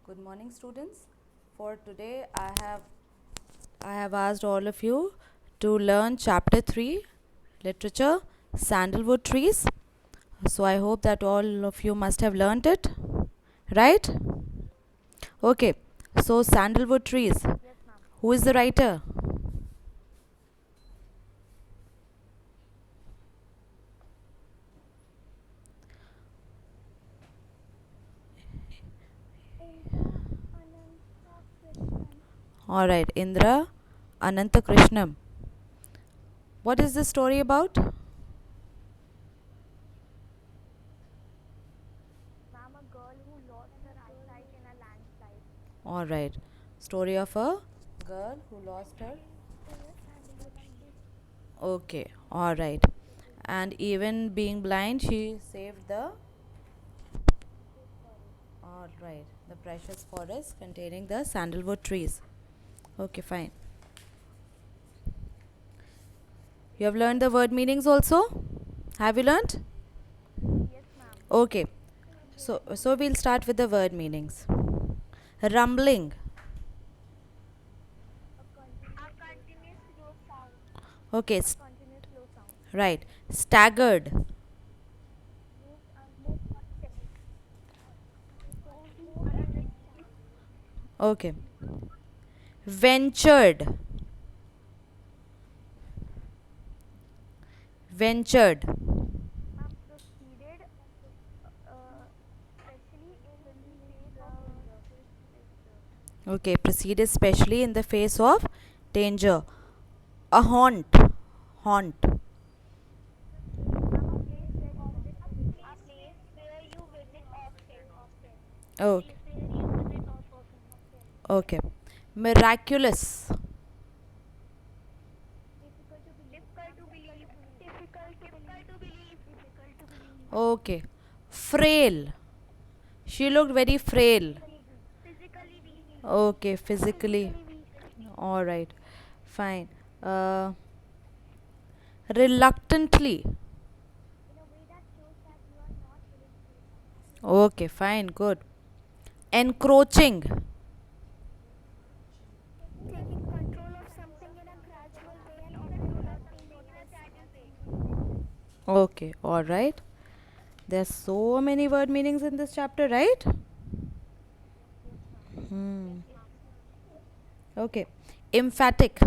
Good morning, students. For today, I have asked all of you to learn chapter 3, literature, sandalwood trees. So I hope that all of you must have learnt it, right? Okay. So sandalwood trees. Who is the writer? All right, Indra Ananta Krishnam. What is this story about? All right. Story of a girl who lost her. Okay. All right. And even being blind, she saved the. All right. The precious forest containing the sandalwood trees. Okay, fine. You have learned the word meanings also? Have you learned? Okay. So we'll start with the word meanings. Rumbling. Okay. Right. Staggered. Okay. Ventured. Ventured. Okay. Proceed especially in the face of danger. A haunt. Haunt. Okay. Okay. Miraculous. Okay. Frail. She looked very frail. Okay, physically. All right. Fine. Uh, reluctantly. Okay, fine. Good. Encroaching. Okay, all right. There's so many word meanings in this chapter, right? Hmm. Okay. Emphatic.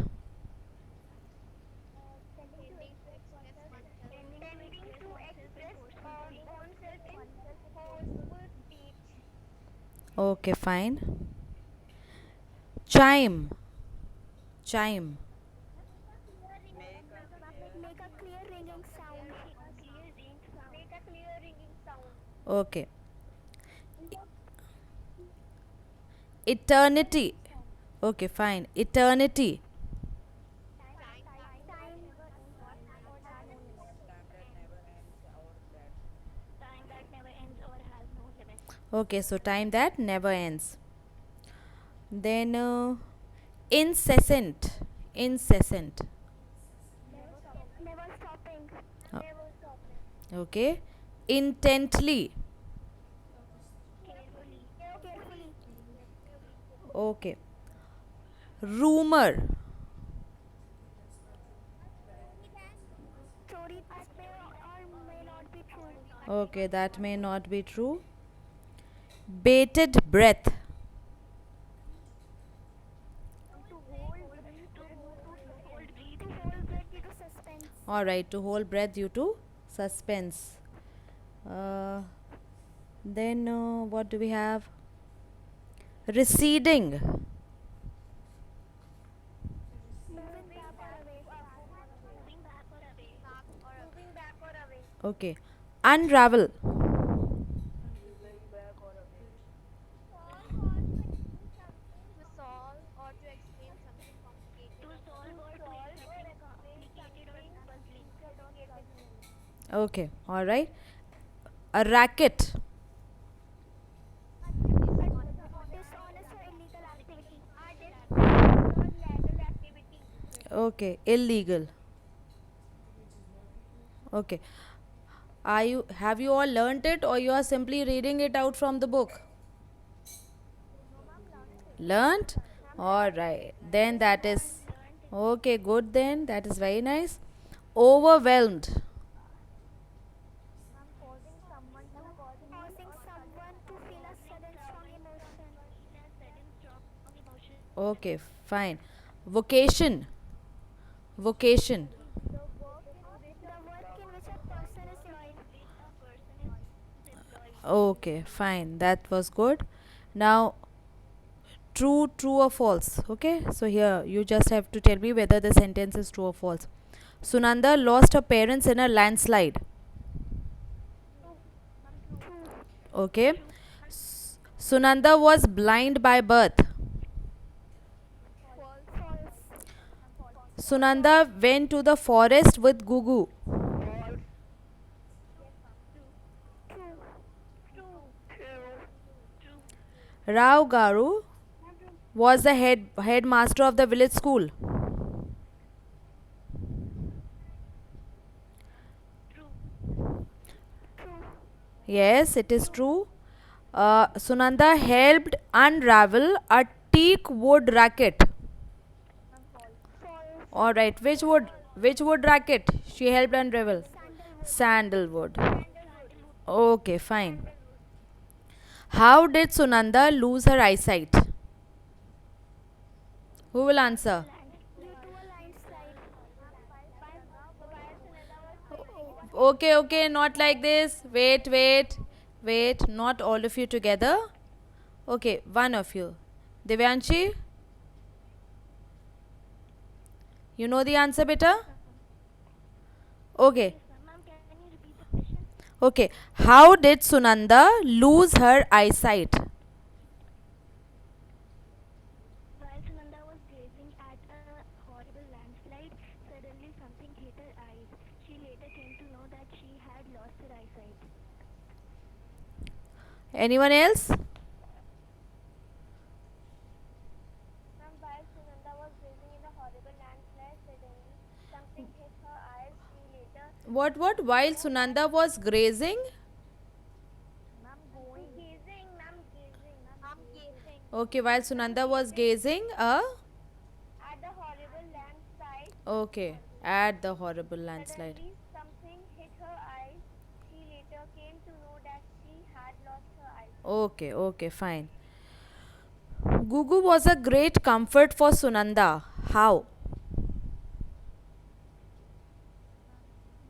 Okay, fine. Chime. Chime. Okay. Eternity. Okay, fine. Eternity. Okay, so time that never ends. Then incessant. Incessant. Uh, okay. Intently. Okay. Rumor. Okay, that may not be true. Bated breath. All right, to hold breath due to suspense. Uh, then what do we have? Receding. Okay. Unravel. Okay. All right. A racket. Okay. Illegal. Okay. Have you all learnt it or you are simply reading it out from the book? Learned? Alright. Then that is okay, good then. That is very nice. Overwhelmed. Causing someone to feel a sudden strong emotion. Okay, fine. Vocation. Vocation. The work in which a person is loyal. Okay, fine. That was good. Now, true, true or false. Okay, so here you just have to tell me whether the sentence is true or false. Sunanda lost her parents in a landslide. True. Okay. Sunanda was blind by birth. False. Sunanda went to the forest with Gugu. True. Rao Garu was the headmaster of the village school. True. Yes, it is true. Sunanda helped unravel a teak wood racket. False. All right, which wood? Which wood racket she helped unravel? Sandalwood. Sandalwood. Okay, fine. How did Sunanda lose her eyesight? Who will answer? Due to a landslide. Okay, okay, not like this. Wait, wait, wait. Not all of you together. Okay, one of you. Divyanshi, you know the answer better? Okay, Ma'am, can you repeat the question? okay. How did Sunanda lose her eyesight? While Sunanda was gazing at a horrible landslide, suddenly something hit her eyes. She later came to know that she had lost her eyesight. Anyone else? Ma'am, while Sunanda was gazing in a horrible landslide, suddenly something hit her eyes. She later What? While Sunanda was grazing? Ma'am, gazing, ma'am, gazing. I'm gazing. Okay, while Sunanda was gazing, At the horrible landslide, okay, at the horrible landslide. suddenly something hit her eyes. She later came to know that she had lost her eyesight. Okay, okay, fine. Gugu was a great comfort for Sunanda. How?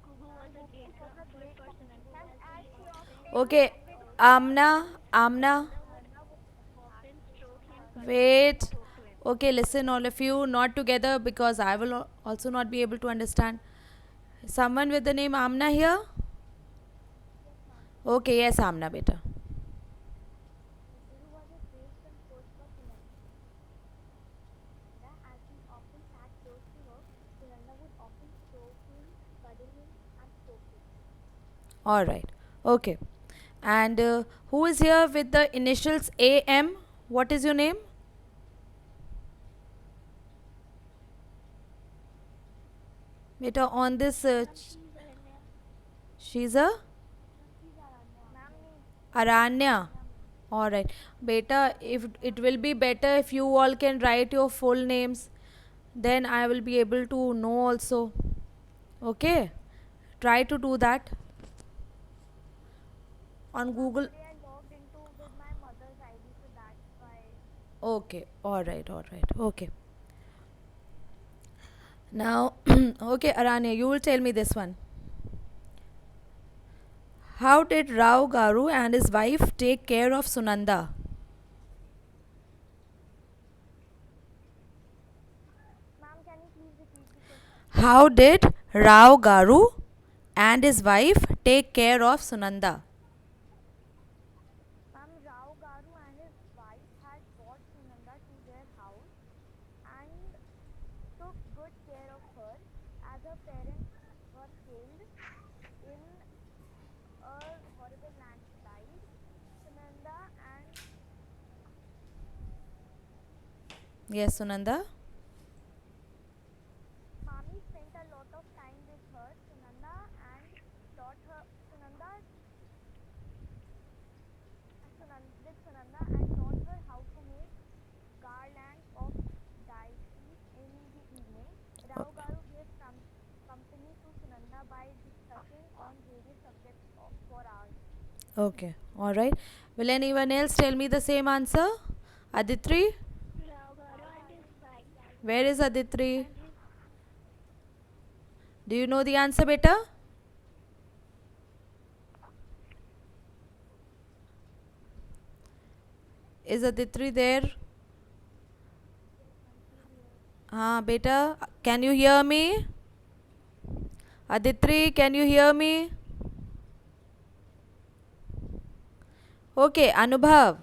Gugu was a great comfort for Sunanda as she often Okay, Amna, stroked him. wait. Okay, listen, all of you, not together because I will also not be able to understand. Someone with the name Amna here? Okay, yes, Amna, beta. Gugu was a great comfort for Sunanda as he often sat close to her. Sunanda would often stroke him, cuddle him, and poke him. All right, okay. And who is here with the initials AM? What is your name? Beta, on this, she's a Ma'am, Aranya. All right, beta. If it will be better if you all can write your full names, then I will be able to know also. Okay, try to do that on Google. I logged into with my mother's ID, so that's why. Okay, all right, all right. Okay. Now, okay, Aranya, you will tell me this one. How did Rao Garu and his wife take care of Sunanda? Ma'am, can you please repeat the question? How did Rao Garu and his wife take care of Sunanda? Ma'am, Rao Garu and his wife had brought Sunanda to their house and took good care of her as her parents were killed in a horrible landslide. Sunanda and Yes, Sunanda. Mami spent a lot of time with her, taught her Sunanda Sunanda and taught her how to make Okay. All right. Will anyone else tell me the same answer? Aditri? Where is Aditri? Do you know the answer, beta? Is Aditri there? Beta, can you hear me? Aditri, can you hear me? Okay, Anubhav.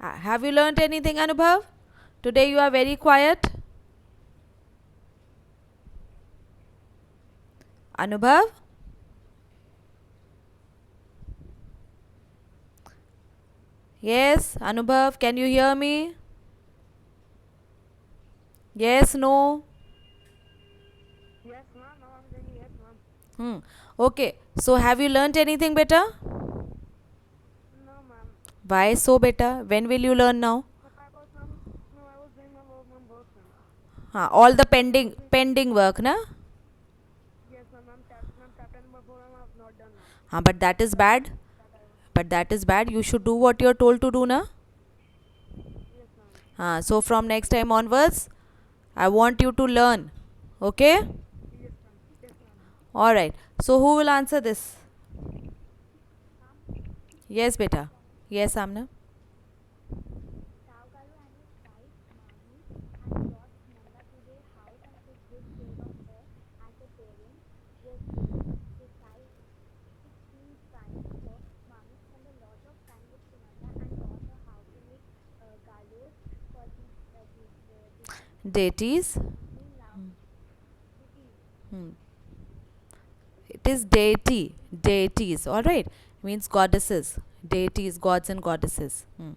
Have you learnt anything, Anubhav? Today you are very quiet. Anubhav? Yes, Anubhav, can you hear me? Yes, no? Yes, ma'am. Now I'm saying yes, ma'am. Okay, so have you learnt anything, beta? No, ma'am. Why so, beta? When will you learn now? I was doing my work, ma'am. All the pending work, na? Yes, ma'am. Chapter number 4, ma'am, I have not done, ma'am. But that is bad. But that is bad. You should do what you are told to do, na? Yes, ma'am. So from next time onwards, I want you to learn. Okay? Yes, ma'am. Yes, ma'am. Alright. So who will answer this? Yes, beta. Yes, Amna. Raugalu and his wife Mami had brought Nanda to their house and took good care of her as a parent was decided 16 times for Mami spent a lot of time with Sunanda and taught her how to make galos for the Deities. meanwhile Hmm. It is deity. Deities. Alright. Means goddesses. Deities, gods and goddesses. in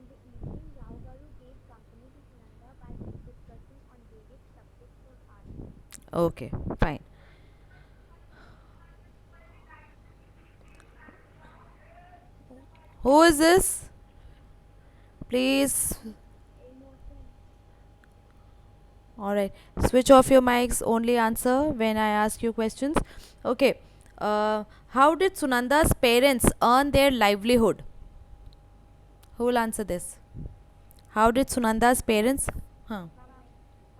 the evening Raugalu gave company to Sunanda by discussing on various subjects for art. Okay, fine. Who is this? Please. Alright. Switch off your mics. Only answer when I ask you questions. Okay. How did Sunanda's parents earn their livelihood? Who will answer this? How did Sunanda's parents? Huh.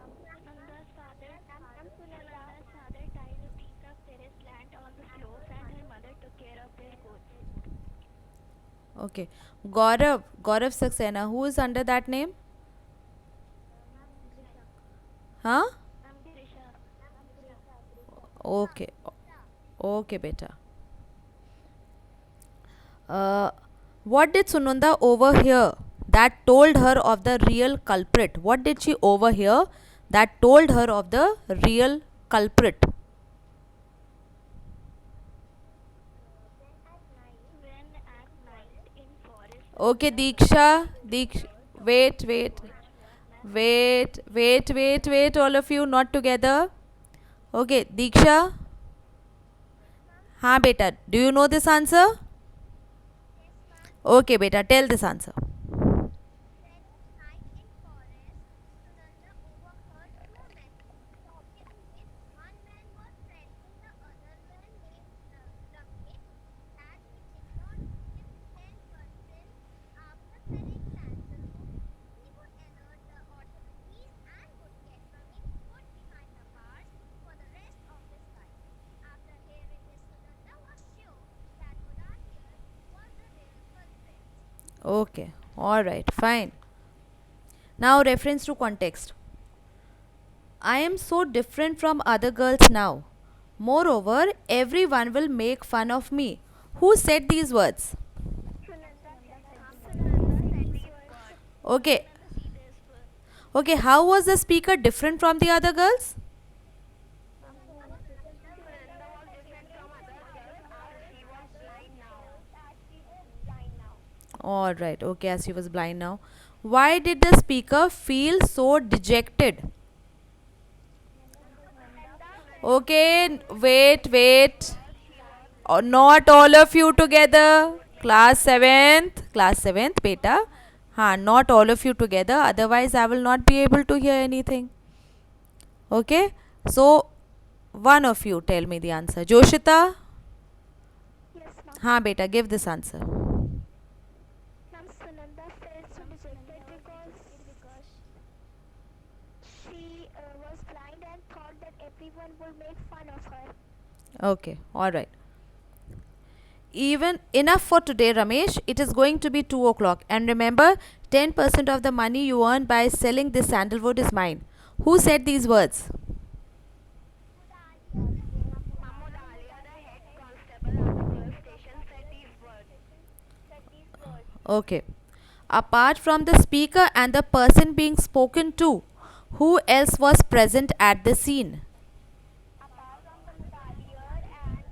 Sunanda's father tied a piece of terrace land on the slopes and her mother took care of their goats. Okay. Gaurav Saxena. Who is under that name? Huh? Okay. Okay, beta. What did Sunanda overhear that told her of the real culprit? What did she overhear that told her of the real culprit? When at night in forest. Okay, Deeksha, wait, all of you, not together. Okay, Deeksha. हाँ beta, do you know this answer? Okay beta, tell this answer. Okay, alright, fine. Now, reference to context. I am so different from other girls now. Moreover, everyone will make fun of me. Who said these words? Okay. Okay, how was the speaker different from the other girls? Alright, okay, as she was blind now. Why did the speaker feel so dejected? Okay, wait. Not all of you together. Class 7th, beta. Not all of you together. Otherwise, I will not be able to hear anything. Okay, so one of you tell me the answer. Joshita? हाँ बेटा, give this answer. Ma'am, Sunanda felt rejected because she was blind and thought that everyone would make fun of her. Okay, all right. Even enough for today, Ramesh. It is going to be 2 o'clock. And remember, 10% of the money you earn by selling this sandalwood is mine. Who said these words? Mahmoud Alia, the head constable at the police station, said these words. Okay. Apart from the speaker and the person being spoken to, who else was present at the scene? Apart from the Mudaliar and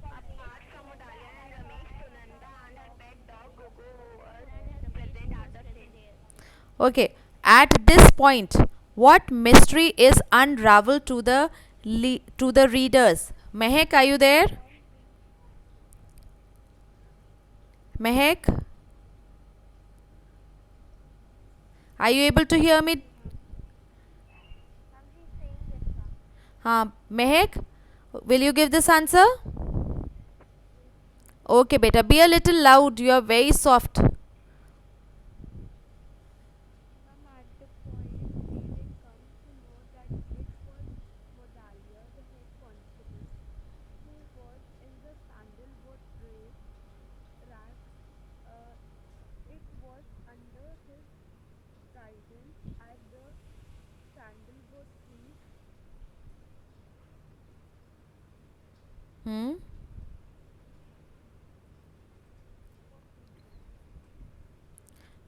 Ramesh, Sunanda and her pet dog Gugu was present at the scene. Okay. At this point, what mystery is unraveled to the to the readers? Mehek, are you there? Mehek, are you able to hear me? Mehek, will you give this answer? Okay, beta, be a little loud. You are very soft. Ma'am, at the point David comes to know that it was Modalia, the head constable, who was in the sandalwood rack. It was under his guidance at the sandalwood tree. Hmm?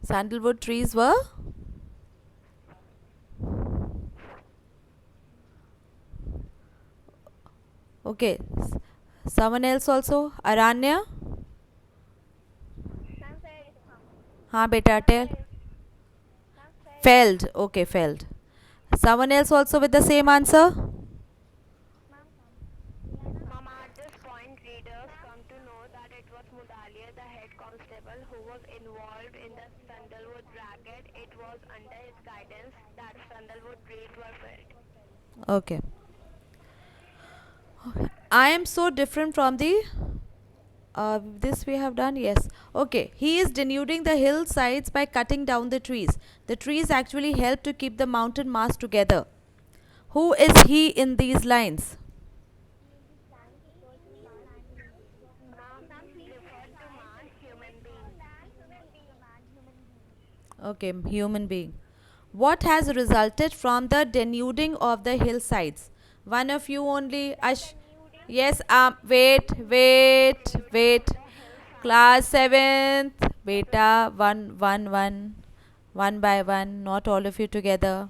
Sandalwood trees were? Okay. Someone else also? Aranya? हाँ बेटा, tell. Felled. Okay, felled. Someone else also with the same answer? Mama, at this point, readers come to know that it was Mudalia, the head constable, who was involved in the sandalwood racket. It was under his guidance that sandalwood trees were felled. Okay. I am so different from the this we have done. Yes. Okay. He is denuding the hillsides by cutting down the trees. The trees actually help to keep the mountain mass together. Who is he in these lines? Ma'am, he referred to man, human being. Okay, human being. What has resulted from the denuding of the hillsides? One of you only. Yes. Wait. Class 7th. Beta. One by one. Not all of you together.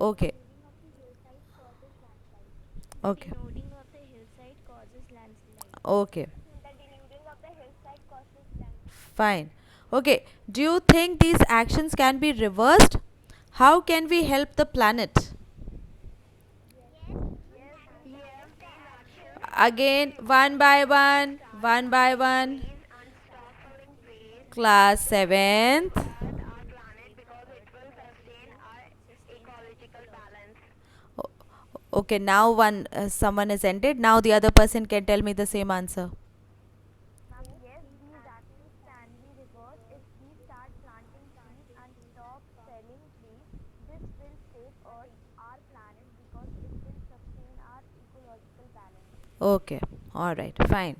Okay. Okay. Denuding of the hillside causes landslide. Okay. The denuding of the hillside causes landslide. Fine. Okay. Do you think these actions can be reversed? How can we help the planet? Again, one by one. Class 7th. Our planet because it will sustain our ecological balance. Okay, now someone is ended. Now the other person can tell me the same answer. Yes, these actions can be reversed if we start planting trees and stop felling trees. This will save Earth, our planet, because it will sustain our ecological balance. Okay, all right, fine.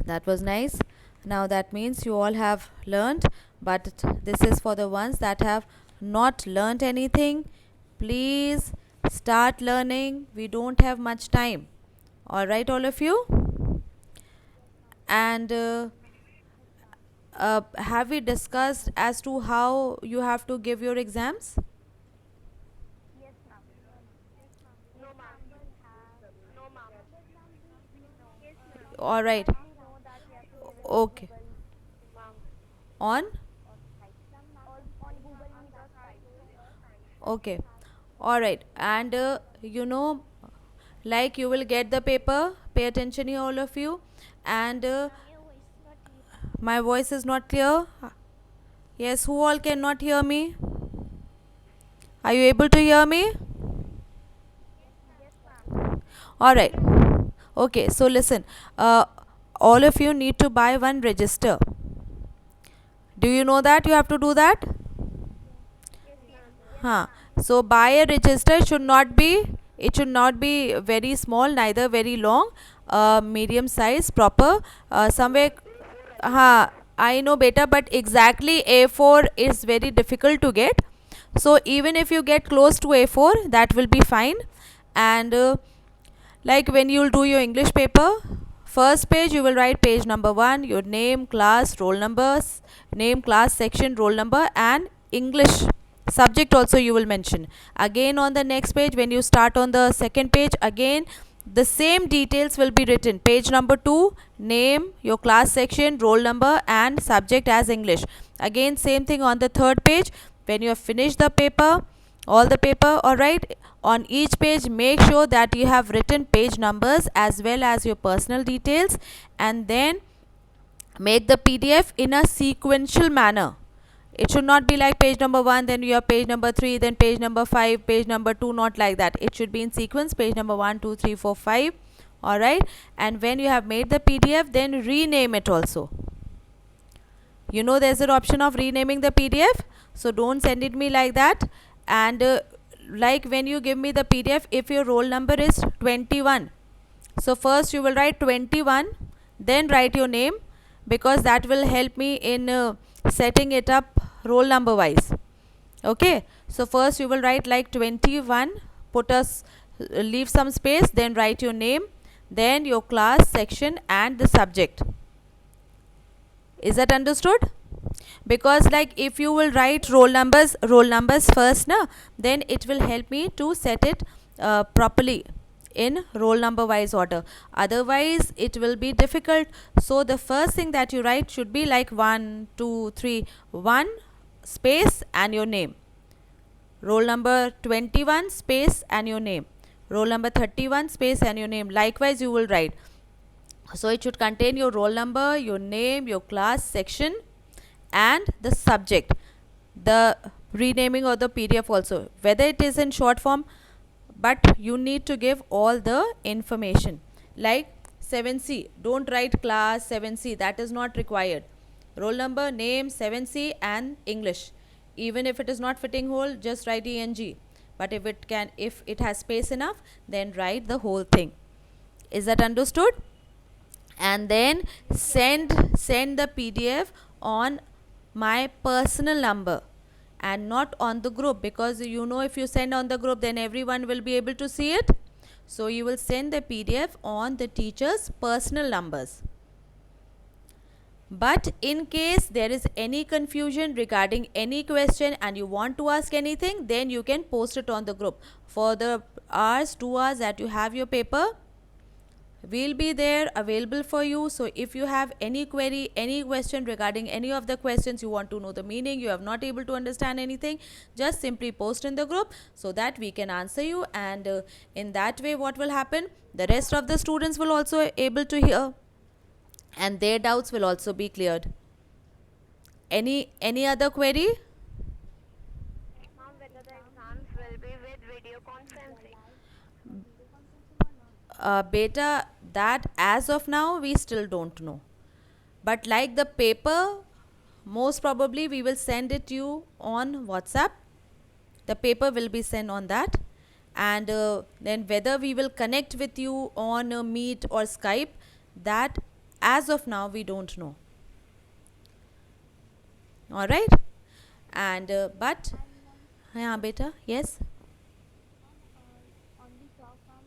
That was nice. Now that means you all have learned, but this is for the ones that have not learned anything. Please start learning. We don't have much time. All right, all of you. And have we discussed as to how you have to give your exams? Yes, ma'am. No, ma'am. No, ma'am. Yes, ma'am. All right. We know that we have to give it Okay. ma'am. On? On Google Meet or Skype. Okay. All right. And like you will get the paper. Pay attention here, all of you. And my voice is not clear. Yes, who all cannot hear me? Are you able to hear me? Yes, ma'am. All right. Okay, so listen. all of you need to buy one register. Do you know that you have to do that? Huh. So buy a register. It should not be very small, neither very long, medium size, proper, somewhere. I know beta, but exactly A4 is very difficult to get. So even if you get close to A4, that will be fine. And like when you'll do your English paper, first page you will write page number 1, your name, class, roll numbers, name, class, section, roll number, and English subject also you will mention. Again on the next page, when you start on the second page, again the same details will be written. Page number 2, name, your class, section, roll number, and subject as English. Again same thing on the third page. When you have finished the paper, all the paper, alright, on each page make sure that you have written page numbers as well as your personal details, and then make the PDF in a sequential manner. It should not be like page number 1, then you have page number 3, then page number 5, page number 2, not like that. It should be in sequence, page number 1, 2, 3, 4, 5. Alright, and when you have made the PDF, then rename it also. You know there's an option of renaming the PDF, so don't send it me like that. And like when you give me the PDF, if your roll number is 21, so first you will write 21, then write your name, because that will help me in setting it up roll number wise. Okay, so first you will write like 21, leave some space, then write your name, then your class, section, and the subject. Is that understood? Because like if you will write roll numbers first na, then it will help me to set it properly in roll number wise order. Otherwise it will be difficult. So the first thing that you write should be like 1, 2, 3, 1 space and your name, roll number 21 space and your name, roll number 31 space and your name. Likewise you will write. So it should contain your roll number, your name, your class, section, and the subject. The renaming of the PDF also, whether it is in short form, but you need to give all the information. Like 7C, don't write class 7C, that is not required. Roll number, name, 7C, and English. Even if it is not fitting whole, just write ENG. But if it has space enough, then write the whole thing. Is that understood? And then send the PDF on my personal number and not on the group, because you know if you send on the group, then everyone will be able to see it. So you will send the PDF on the teacher's personal numbers. But in case there is any confusion regarding any question and you want to ask anything, then you can post it on the group. For the 2 hours that you have your paper, we'll be there available for you. So if you have any query, any question regarding any of the questions, you want to know the meaning, you have not able to understand anything, just simply post in the group so that we can answer you. And in that way what will happen, the rest of the students will also able to hear and their doubts will also be cleared. Any other query? Ma'am, whether the exams will be with video conferencing. Beta, that as of now we still don't know, but like the paper, most probably we will send it to you on WhatsApp. The paper will be sent on that, and then whether we will connect with you on Meet or Skype, that as of now we don't know. All right, and but yeah beta, yes. On the top, ma'am,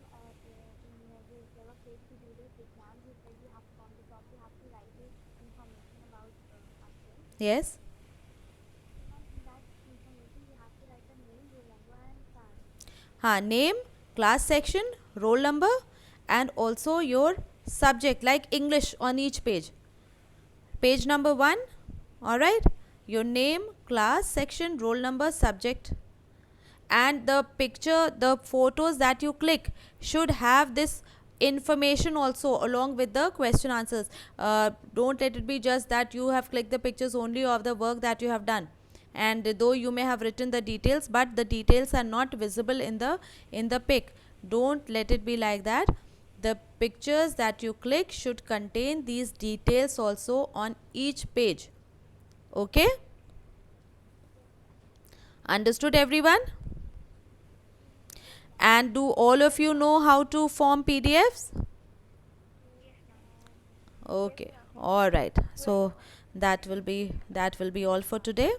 whoever said to do this exam, you said you have on the top, you have to write this information about something. Yes. And in that information, you have to write the name, roll number, and class. Name, class, section, roll number, and also your subject, like English on each page. Page number 1, alright, your name, class, section, roll number, subject, and the picture, the photos that you click should have this information also along with the question answers. Don't let it be just that you have clicked the pictures only of the work that you have done, and though you may have written the details, but the details are not visible in the pic. Don't let it be like that. the pictures that you click should contain these details also on each page. Okay? Understood, everyone? And do all of you know how to form PDFs? Okay, all right. So that will be all for today.